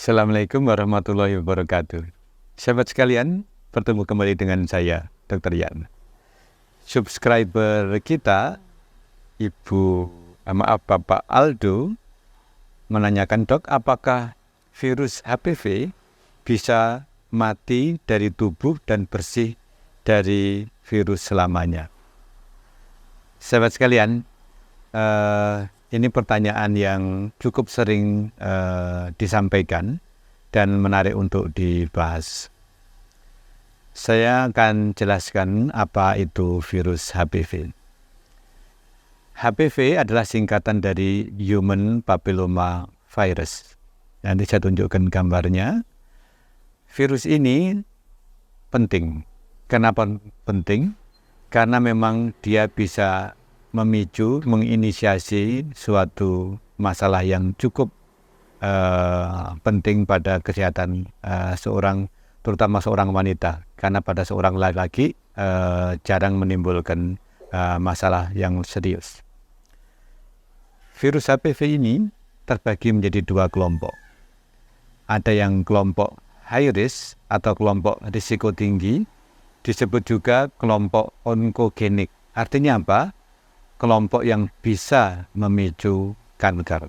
Assalamualaikum warahmatullahi wabarakatuh. Sahabat sekalian, bertemu kembali dengan saya, Dr. Yan. Subscriber kita, Bapak Aldo, menanyakan, Dok, apakah virus HPV bisa mati dari tubuh dan bersih dari virus selamanya? Sahabat sekalian, ini pertanyaan yang cukup sering disampaikan dan menarik untuk dibahas. Saya akan jelaskan apa itu virus HPV. HPV adalah singkatan dari Human Papilloma Virus. Nanti saya tunjukkan gambarnya. Virus ini penting. Kenapa penting? Karena memang dia bisa menginisiasi suatu masalah yang cukup penting pada kesehatan terutama seorang wanita, karena pada seorang laki-laki jarang menimbulkan masalah yang serius. Virus HPV ini terbagi menjadi dua kelompok. Ada yang kelompok high risk atau kelompok risiko tinggi, disebut juga kelompok onkogenik. Artinya apa? Kelompok yang bisa memicu kanker.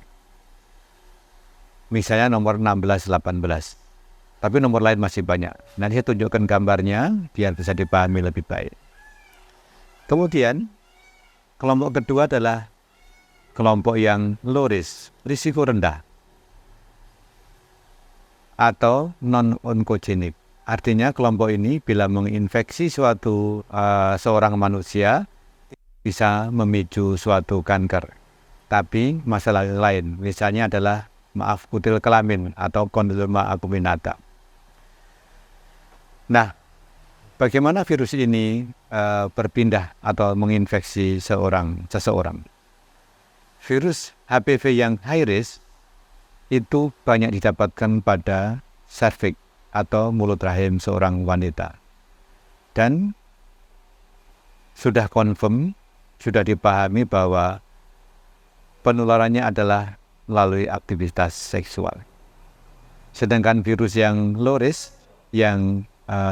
Misalnya nomor 16-18. Tapi nomor lain masih banyak. Nanti saya tunjukkan gambarnya biar bisa dipahami lebih baik. Kemudian, kelompok kedua adalah kelompok yang low risk, risiko rendah. Atau non-onkogenik. Artinya kelompok ini bila menginfeksi seorang manusia, bisa memicu suatu kanker. Tapi masalah lain, misalnya adalah kutil kelamin atau kondiloma acuminata. Nah, bagaimana virus ini berpindah atau menginfeksi seseorang? Virus HPV yang high risk itu banyak didapatkan pada serviks atau mulut rahim seorang wanita. Dan sudah confirm, sudah dipahami bahwa penularannya adalah melalui aktivitas seksual. Sedangkan virus yang low risk, yang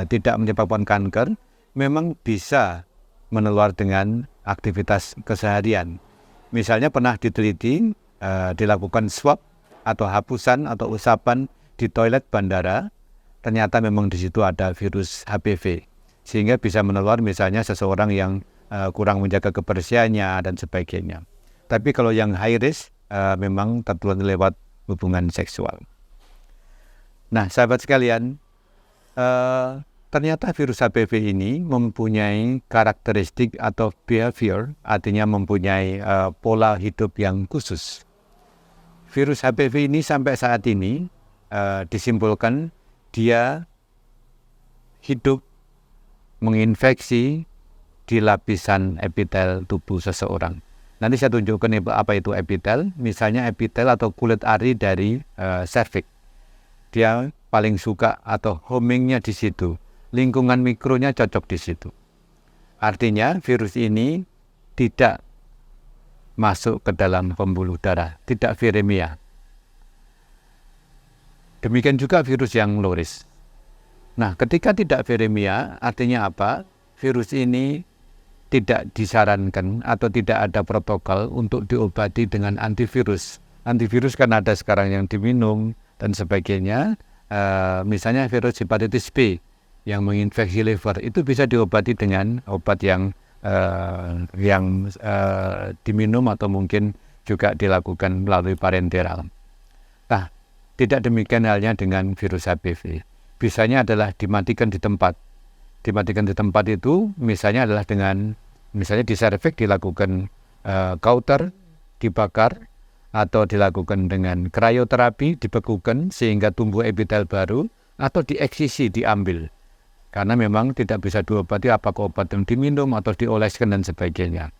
tidak menyebabkan kanker, memang bisa menular dengan aktivitas keseharian. Misalnya pernah diteliti, dilakukan swab atau hapusan atau usapan di toilet bandara, ternyata memang di situ ada virus HPV. Sehingga bisa menular misalnya seseorang yang kurang menjaga kebersihannya dan sebagainya. Tapi kalau yang high risk memang tertular lewat hubungan seksual. Nah, sahabat sekalian, ternyata virus HPV ini mempunyai karakteristik atau behavior, artinya mempunyai pola hidup yang khusus. Virus HPV ini sampai saat ini disimpulkan dia hidup menginfeksi di lapisan epitel tubuh seseorang. Nanti saya tunjukkan apa itu epitel. Misalnya epitel atau kulit ari dari serviks. Dia paling suka atau homingnya di situ. Lingkungan mikronya cocok di situ. Artinya virus ini tidak masuk ke dalam pembuluh darah, tidak viremia. Demikian juga virus yang low risk. Nah, ketika tidak viremia, artinya apa? Virus ini tidak disarankan atau tidak ada protokol untuk diobati dengan antivirus. Antivirus kan ada sekarang yang diminum dan sebagainya. Misalnya virus hepatitis B yang menginfeksi liver, itu bisa diobati dengan obat yang diminum atau mungkin juga dilakukan melalui parenteral. Nah, tidak demikian halnya dengan virus HPV. Bisanya adalah dimatikan di tempat. Dimatikan di tempat itu misalnya adalah dengan, misalnya di serviks dilakukan kauter, dibakar, atau dilakukan dengan krioterapi, dibekukan sehingga tumbuh epitel baru, atau dieksisi, diambil. Karena memang tidak bisa diobati apakah obat yang diminum atau dioleskan dan sebagainya.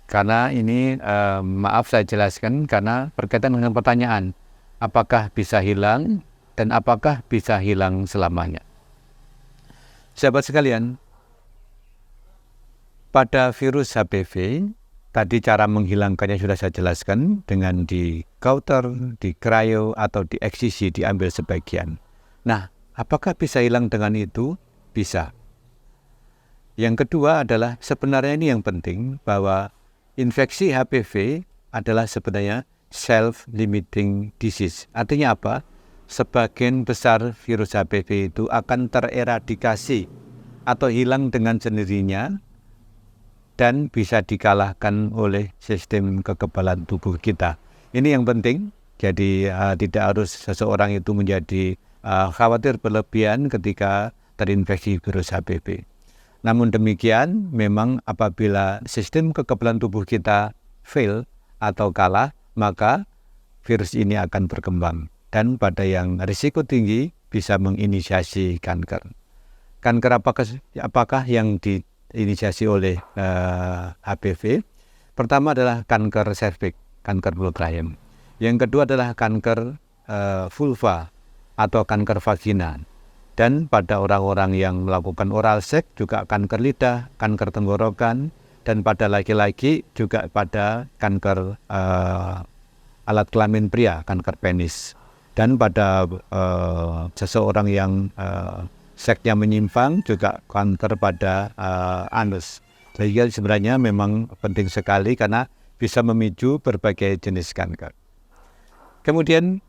Karena ini, maaf saya jelaskan, karena berkaitan dengan pertanyaan, apakah bisa hilang dan apakah bisa hilang selamanya. Sahabat sekalian, pada virus HPV Tadi cara menghilangkannya sudah saya jelaskan dengan di kauter, di cryo, atau di eksisi diambil sebagian. Nah, apakah bisa hilang dengan itu? Bisa. Yang kedua adalah sebenarnya ini yang penting bahwa infeksi HPV adalah sebenarnya self-limiting disease. Artinya apa? Sebagian besar virus HPV itu akan tereradikasi atau hilang dengan sendirinya dan bisa dikalahkan oleh sistem kekebalan tubuh kita. Ini yang penting, jadi tidak harus seseorang itu menjadi khawatir berlebihan ketika terinfeksi virus HPV. Namun demikian, memang apabila sistem kekebalan tubuh kita fail atau kalah, maka virus ini akan berkembang. Dan pada yang risiko tinggi bisa menginisiasi kanker. Kanker apakah yang diinisiasi oleh HPV? Pertama adalah kanker serviks, kanker mulut rahim. Yang kedua adalah kanker vulva atau kanker vagina. Dan pada orang-orang yang melakukan oral seks juga kanker lidah, kanker tenggorokan, dan pada laki-laki juga pada kanker alat kelamin pria, kanker penis. Dan pada seseorang yang seksnya menyimpang juga kanker pada anus. Jadi sebenarnya memang penting sekali karena bisa memicu berbagai jenis kanker. Kemudian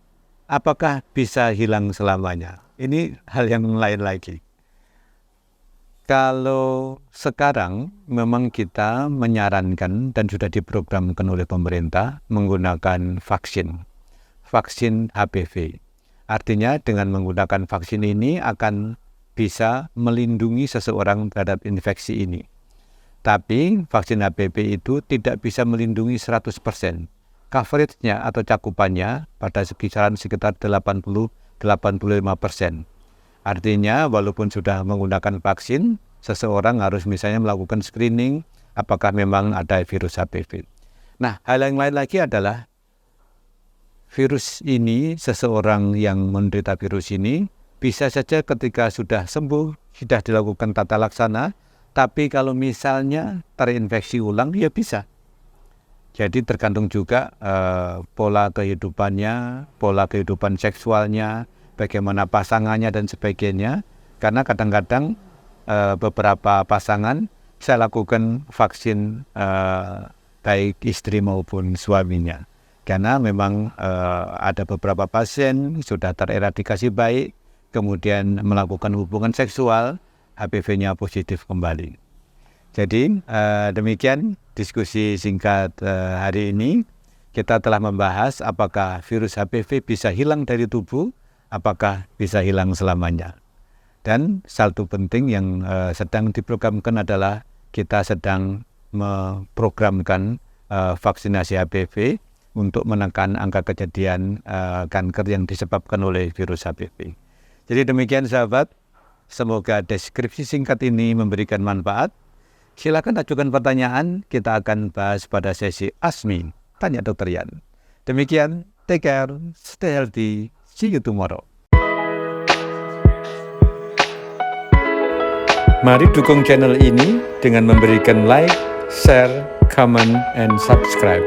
apakah bisa hilang selamanya? Ini hal yang lain lagi. Kalau sekarang memang kita menyarankan dan sudah diprogramkan oleh pemerintah menggunakan vaksin HPV. Artinya dengan menggunakan vaksin ini akan bisa melindungi seseorang terhadap infeksi ini. Tapi vaksin HPV itu tidak bisa melindungi 100%. Coveragenya atau cakupannya pada kisaran sekitar 80-85%. Artinya walaupun sudah menggunakan vaksin, seseorang harus misalnya melakukan screening apakah memang ada virus HPV. Nah, hal yang lain lagi adalah virus ini, seseorang yang menderita virus ini bisa saja ketika sudah sembuh, sudah dilakukan tata laksana, tapi kalau misalnya terinfeksi ulang, ya bisa. Jadi tergantung juga pola kehidupannya, pola kehidupan seksualnya, bagaimana pasangannya dan sebagainya. Karena kadang-kadang beberapa pasangan saya lakukan vaksin baik istri maupun suaminya. Karena memang ada beberapa pasien sudah tereradikasi baik, kemudian melakukan hubungan seksual, HPV-nya positif kembali. Jadi demikian diskusi singkat hari ini. Kita telah membahas apakah virus HPV bisa hilang dari tubuh, apakah bisa hilang selamanya. Dan satu penting yang sedang diprogramkan adalah kita sedang memprogramkan vaksinasi HPV untuk menekan angka kejadian kanker yang disebabkan oleh virus HPV. Jadi demikian sahabat, semoga deskripsi singkat ini memberikan manfaat. Silakan ajukan pertanyaan, kita akan bahas pada sesi ASMI, Tanya Dr. Yan. Demikian, take care, stay healthy, see you tomorrow. Mari dukung channel ini dengan memberikan like, share, comment, and subscribe.